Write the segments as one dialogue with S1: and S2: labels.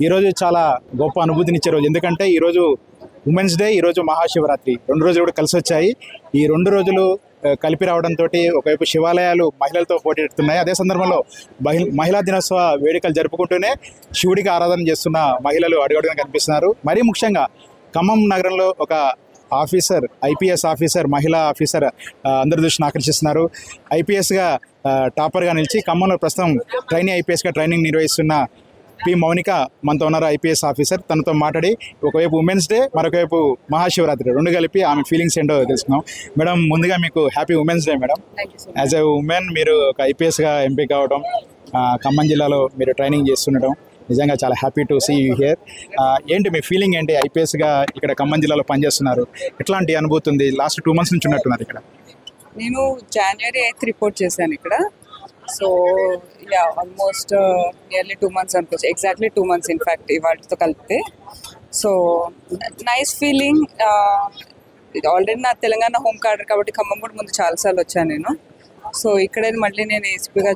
S1: ఈరోజు చాలా గొప్ప అనుభూతినిచ్చే రోజు. ఎందుకంటే ఈరోజు ఉమెన్స్ డే, ఈరోజు మహాశివరాత్రి 2 రోజులు కూడా కలిసి వచ్చాయి. ఈ 2 రోజులు కలిపి రావడంతో ఒకవైపు శివాలయాలు మహిళలతో పోటీడుతున్నాయి. అదే సందర్భంలో మహిళా దినోత్సవ వేడుకలు జరుపుకుంటూనే శివుడికి ఆరాధన చేస్తున్న మహిళలు అడుగడుగునా కనిపిస్తున్నారు. మరీ ముఖ్యంగా ఖమ్మం నగరంలో ఒక ఆఫీసర్, ఐపీఎస్ ఆఫీసర్, మహిళా ఆఫీసర్ అందరి దృష్టిని ఆకర్షిస్తున్నారు. ఐపీఎస్గా టాపర్గా నిలిచి ఖమ్మంలో ప్రస్తుతం ట్రైనీ ఐపీఎస్గా ట్రైనింగ్ నిర్వహిస్తున్న పి మౌనిక మనతో ఉన్నారు, ఐపీఎస్ ఆఫీసర్. తనతో మాట్లాడి ఒకవైపు ఉమెన్స్ డే, మరొకవైపు మహాశివరాత్రి 2 కలిపి ఆమె ఫీలింగ్స్ ఏంటో తెలుసుకున్నాం. మేడం, ముందుగా మీకు happy women's day madam. As a women మీరు ఒక ఐపీఎస్గా ఎంపిక కావడం, ఖమ్మం జిల్లాలో మీరు ట్రైనింగ్ చేస్తుండటం నిజంగా చాలా happy to see you here. ఏంటి మీ ఫీలింగ్ ఏంటి? ఐపీఎస్గా ఇక్కడ ఖమ్మం జిల్లాలో పనిచేస్తున్నారు, ఎట్లాంటి అనుభూతి ఉంది? లాస్ట్ 2 months నుంచి ఉన్నట్టున్నారు ఇక్కడ.
S2: నేను January 8th రిపోర్ట్ చేశాను ఇక్కడ. So yeah, almost nearly 2 months అనుకోవచ్చు. ఎగ్జాక్ట్లీ 2 months ఇన్ఫ్యాక్ట్ ఇవాళతో కలిపితే. So nice feeling. ఆల్రెడీ నా తెలంగాణ హోమ్ కార్డర్ కాబట్టి ఖమ్మం కూడా ముందు చాలాసార్లు వచ్చాను నేను. సో ఇక్కడే మళ్ళీ నేను ఎస్పీగా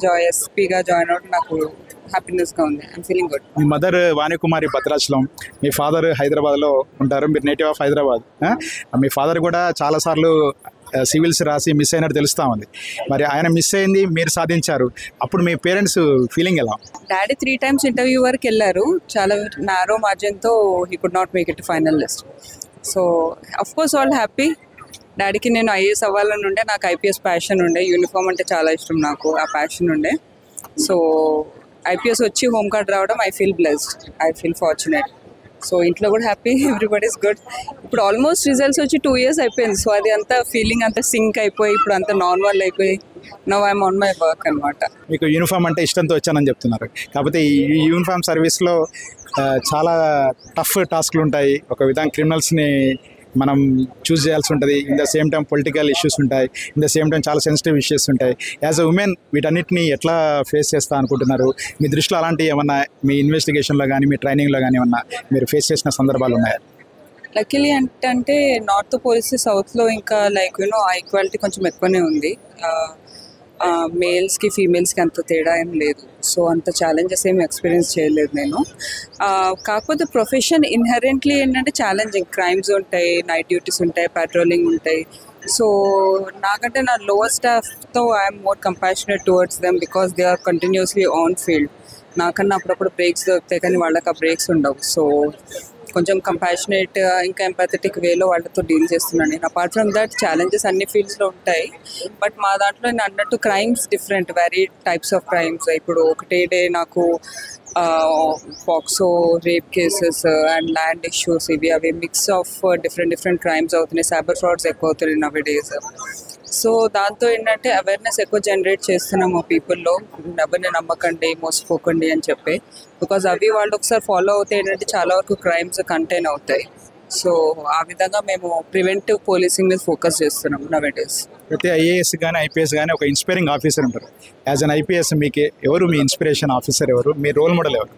S2: జాయిన్ అవ్వడం నాకు హ్యాపీనెస్గా ఉంది. I'm feeling good.
S1: Me mother Vanikumari Bhadrachalam, me father హైదరాబాద్లో ఉంటారు, మీరు native of Hyderabad. Me father కూడా చాలాసార్లు సివిల్స్ రాసి మిస్ అయినట్టు తెలుస్తూ ఉంది. మరి ఆయన మిస్ అయింది, మీరు సాధించారు. అప్పుడు మీ పేరెంట్స్ ఫీలింగ్ ఎలా?
S2: డాడీ 3 times ఇంటర్వ్యూ వరకు వెళ్ళారు. చాలా నారో మార్జిన్తో he could not make it final list. So of course all happy. డాడీకి నేను ఐఏఎస్ అవ్వాలని ఉండే, నాకు ఐపీఎస్ ప్యాషన్ ఉండే, యూనిఫామ్ అంటే చాలా ఇష్టం నాకు, ఆ ప్యాషన్ ఉండే. సో ఐపీఎస్ వచ్చి హోమ్ కార్డ్ రావడం I feel blessed, I feel fortunate. So ఇంట్లో కూడా హ్యాపీ, ఎవ్రీబడి ఇస్ గుడ్. ఇప్పుడు ఆల్మోస్ట్ రిజల్ట్స్ వచ్చి 2 years అయిపోయింది. సో అది అంతా ఫీలింగ్ అంతా సింక్ అయిపోయి ఇప్పుడు అంతా నార్మల్ అయిపోయి now I'm on my work అనమాట.
S1: మీకు యూనిఫామ్ అంటే ఇష్టంతో వచ్చానని చెప్తున్నారు. కాకపోతే ఈ యూనిఫామ్ సర్వీస్లో చాలా టఫ్ టాస్క్లు ఉంటాయి. ఒక విధంగా క్రిమినల్స్ని మనం చూస్ చేయాల్సి ఉంటుంది. In the same time political issues ఉంటాయి, ఇన్ ద సేమ్ టైం చాలా సెన్సిటివ్ ఇష్యూస్ ఉంటాయి. యాజ్ అ ఉమెన్ వీటన్నిటిని ఎట్లా ఫేస్ చేస్తా అనుకుంటున్నారు? మీ దృష్టిలో అలాంటివి ఏమన్నా మీ ఇన్వెస్టిగేషన్లో కానీ మీ ట్రైనింగ్లో కానీ ఏమన్నా మీరు ఫేస్ చేసిన సందర్భాలు ఉన్నాయా?
S2: లక్కీలీ అంటే నార్త్ పోలిస్తే సౌత్లో ఇంకా లైక్ ఆ ఈక్వాలిటీ కొంచెం ఎక్కువనే ఉంది. మేల్స్కి ఫీమేల్స్కి అంత తేడా ఏం లేదు. సో అంత ఛాలెంజెస్ ఏమి ఎక్స్పీరియన్స్ చేయలేదు నేను. కాకపోతే ప్రొఫెషన్ ఇన్హెరెంట్లీ ఏంటంటే ఛాలెంజింగ్. క్రైమ్స్ ఉంటాయి, నైట్ డ్యూటీస్ ఉంటాయి, పెట్రోలింగ్ ఉంటాయి. సో నాకంటే నా లోవర్ స్టాఫ్తో I'm more compassionate towards them because they are continuously on field. నాకన్నా అప్పుడప్పుడు బ్రేక్స్ దొరుకుతాయి కానీ వాళ్ళకి ఆ బ్రేక్స్ ఉండవు. సో కొంచెం కంపాషనేట్ ఇంకా ఎంపాథెటిక్ వేలో వాళ్ళతో డీల్ చేస్తున్నాను నేను. అపార్ట్ ఫ్రమ్ దట్ ఛాలెంజెస్ అన్ని ఫీల్డ్స్లో ఉంటాయి. బట్ మా దాంట్లో నేను అన్నట్టు crimes different, very types of crimes. ఇప్పుడు ఒకటే డే నాకు POCSO, rape cases and land issues, ఇవి అవి మిక్స్ ఆఫ్ డిఫరెంట్ క్రైమ్స్ అవుతున్నాయి. సైబర్ ఫ్రాడ్స్ ఎక్కువ అవుతున్నాయి నవ్ డేస్. సో దాంతో ఏంటంటే అవేర్నెస్ ఎక్కువ జనరేట్ చేస్తున్నాము పీపుల్లో, ఎవరిని నమ్మకండి, మోసపోకండి అని చెప్పి. బికాజ్ అవి వాళ్ళు ఒకసారి ఫాలో అవుతే ఏంటంటే చాలా వరకు క్రైమ్స్ కంటైన్ అవుతాయి. సో ఆ విధంగా మేము ప్రివెంటివ్ పోలీసింగ్ మీద ఫోకస్ చేస్తున్నాం నవేడేస్.
S1: ప్రతి ఐఏఎస్ కానీ ఐపీఎస్ కానీ ఒక ఇన్స్పైరింగ్ ఆఫీసర్ ఉంటారు. యాజ్ అన్ ఐపీఎస్ మీకు ఎవరు మీ ఇన్స్పిరేషన్ ఆఫీసర్? ఎవరు మీ రోల్ మోడల్? ఎవరు?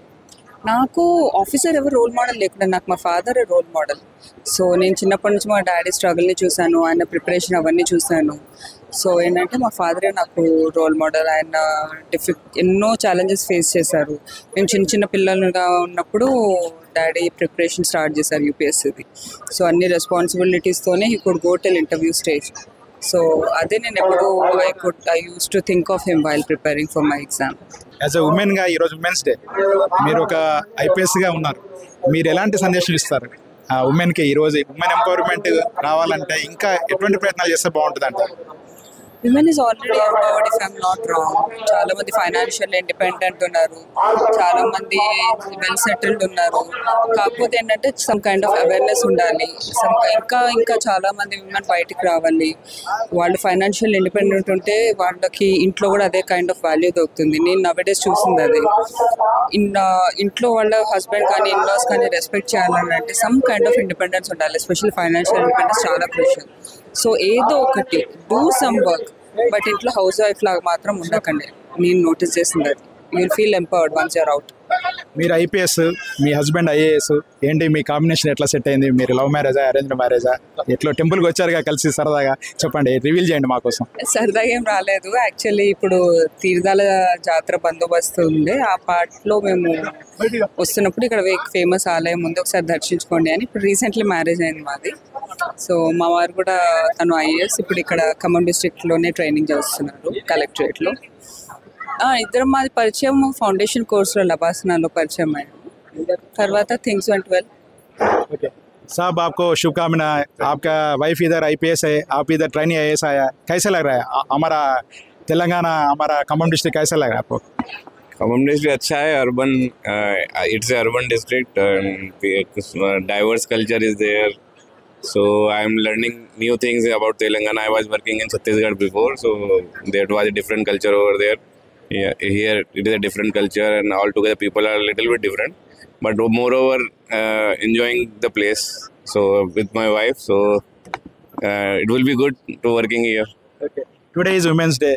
S2: నాకు ఆఫీసర్ ఎవరు రోల్ మోడల్ లేకుండా నాకు మా ఫాదర్ రోల్ మోడల్. సో నేను చిన్నప్పటి నుంచి మా డాడీ స్ట్రగుల్ని చూశాను, ఆయన ప్రిపరేషన్ అవన్నీ చూశాను. సో ఏంటంటే మా ఫాదరే నాకు రోల్ మోడల్. ఆయన ఎన్నో ఛాలెంజెస్ ఫేస్ చేశారు. మేము చిన్న పిల్లలుగా ఉన్నప్పుడు డాడీ ప్రిపరేషన్ స్టార్ట్ చేశారు యూపీఎస్సీది. సో అన్ని రెస్పాన్సిబిలిటీస్తోనే he could go till interview stage. So అదే నేను ఎప్పుడు I use to think of him while preparing for my exam.
S1: As a ఉమెన్గా ఈరోజు ఉమెన్స్ డే, మీరు ఒక ఐపీఎస్గా ఉన్నారు, మీరు ఎలాంటి సందేశం ఇస్తారు ఉమెన్కి? ఈరోజు ఉమెన్ ఎంపవర్మెంట్ రావాలంటే ఇంకా ఎటువంటి ప్రయత్నాలు చేస్తే బాగుంటుంది అంటారు?
S2: Women is already empowered if I'm not wrong. చాలా మంది ఫైనాన్షియల్ ఇండిపెండెంట్ ఉన్నారు, చాలా మంది వెల్ సెటిల్డ్ ఉన్నారు. కాకపోతే ఏంటంటే సమ్ కైండ్ ఆఫ్ అవేర్నెస్ ఉండాలి. ఇంకా చాలా మంది విమెన్ బయటికి రావాలి. వాళ్ళు ఫైనాన్షియల్ ఇండిపెండెంట్ ఉంటే వాళ్ళకి ఇంట్లో కూడా అదే కైండ్ ఆఫ్ వాల్యూ దొరుకుతుంది. నేను నవేడేస్ చూసింది అదే. ఇంట్లో వాళ్ళ హస్బెండ్ కానీ ఇన్లాస్ కానీ రెస్పెక్ట్ చేయాలని అంటే సమ్ కైండ్ ఆఫ్ ఇండిపెండెన్స్ ఉండాలి. ఎస్పెషల్లీ ఫైనాన్షియల్ ఇండిపెండెన్స్ చాలా క్రూషియల్. సో ఏదో ఒకటి డూ సమ్ వర్క్, బట్ ఇంట్లో హౌస్ వైఫ్ లాగా మాత్రం ఉండకండి. నేను నోటీస్ చేసింది అది. You will feel empowered once your out.
S1: మీరు ఐపీఎస్, మీ హస్బెండ్ ఐఏఎస్, ఏంటి మీ కాంబినేషన్ ఎట్లా సెట్ అయింది? మీరు లవ్ మ్యారేజా, అరేంజ్ మ్యారేజా? ఎట్లా టెంపుల్కి వచ్చారుగా కలిసి సరదాగా, చెప్పండి, రివీల్ చేయండి మా కోసం.
S2: సరదాగా ఏం రాలేదు. యాక్చువల్లీ ఇప్పుడు తీర్థాల జాతర బందోబస్తు ఉంది, ఆ పార్ట్లో మేము వస్తున్నప్పుడు ఇక్కడ ఫేమస్ ఆలయం ఉంది, ఒకసారి దర్శించుకోండి అని. ఇప్పుడు రీసెంట్లీ మ్యారేజ్ అయింది మాది. సో మా వారు కూడా, తను ఐఏఎస్, ఇప్పుడు ఇక్కడ ఖమ్మం డిస్ట్రిక్ట్లోనే ట్రైనింగ్ చేస్తున్నారు కలెక్టరేట్లో. ఇద్దరం మాది పరిచయం ఫౌండేషన్ కోర్సులో లబాసనాలో పరిచయం అయ్యాము. తర్వాత థింగ్స్ వెంట్ వెల్.
S1: ओके साहब, आपको शुभकामना। आपका वाइफ इधर आईपीएस है, आप इधर ट्रेनिंग आईएएस आया, कैसा लग रहा है हमारा तेलंगाना, हमारा खम्मम डिस्ट्रिक्ट कैसा लग रहा है आपको?
S3: खम्मम डिस्ट्रिक्ट अच्छा है, urban, it's a urban district, diverse culture is there, so I am learning new things about Telangana. I was working in Chhattisgarh before, so there was a different culture over there. Yeah, here it is a different culture, and altogether people are a little bit different, but moreover enjoying the place, so with my wife, so it will be good to working here.
S1: Okay. Today is Women's Day.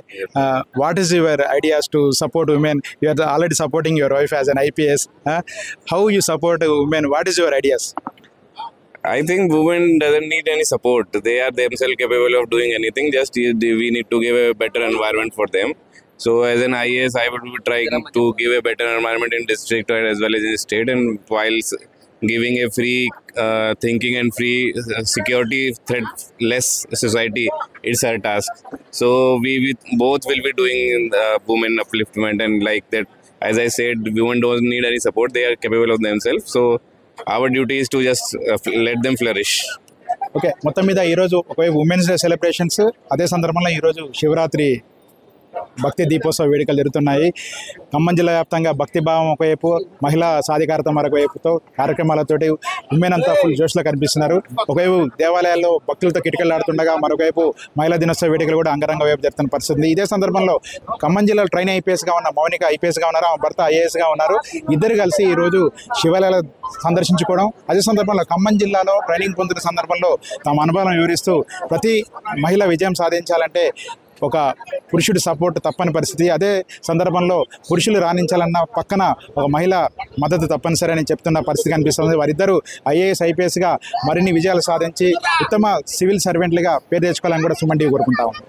S1: What is your ideas to support women? You are already supporting your wife as an IPS. How you support women? What is your ideas?
S3: I think women doesn't need any support. They are themselves capable of doing anything. Just we need to give a better environment for them. So as an IAS, I would be trying to give a better environment in district as well as in state, and while giving a free thinking and free security threat less society, it's our task. So we both will be doing women upliftment, and like that, as I said, women don't need any support. They are capable of themselves. So our duty is to just let them flourish.
S1: Okay, మొత్తం మీద ఈరోజు ఒకవైపు women's day celebrations, అదే సందర్భంలో ఈరోజు శివరాత్రి భక్తి దీపోత్సవ వేడుకలు జరుగుతున్నాయి. ఖమ్మం జిల్లా వ్యాప్తంగా భక్తిభావం ఒకవైపు, మహిళా సాధికారత మరొకవైపుతో కార్యక్రమాలతోటి ఉమెన్ అంతా ఫుల్ జోష్లో కనిపిస్తున్నారు. ఒకవైపు దేవాలయాల్లో భక్తులతో కిటకిలాడుతుండగా, మరొకవైపు మహిళా దినోత్సవ వేడుకలు కూడా అంగరంగ వైపు జరుగుతున్న పరిస్థితి. ఇదే సందర్భంలో ఖమ్మం జిల్లాలో ట్రైన్ ఐపీఎస్గా ఉన్న మౌనిక ఐపీఎస్గా ఉన్నారు, ఆమె భర్త ఐఏఎస్గా ఉన్నారు. ఇద్దరు కలిసి ఈరోజు శివాలయాలు సందర్శించుకోవడం, అదే సందర్భంలో ఖమ్మం జిల్లాలో ట్రైనింగ్ పొందిన సందర్భంలో తమ అనుభవం వివరిస్తూ, ప్రతి మహిళ విజయం సాధించాలంటే ఒక పురుషుడి సపోర్ట్ తప్పని పరిస్థితి. అదే సందర్భంలో పురుషులు రాణించాలన్న పక్కన ఒక మహిళ మద్దతు తప్పనిసరి అని చెప్తున్న పరిస్థితి కనిపిస్తుంది. వారిద్దరూ ఐఏఎస్ ఐపీఎస్గా మరిన్ని విజయాలు సాధించి ఉత్తమ సివిల్ సర్వెంట్లుగా పేరు తెచ్చుకోవాలని కూడా సుమన్ టీవీ కోరుకుంటా ఉన్నాం.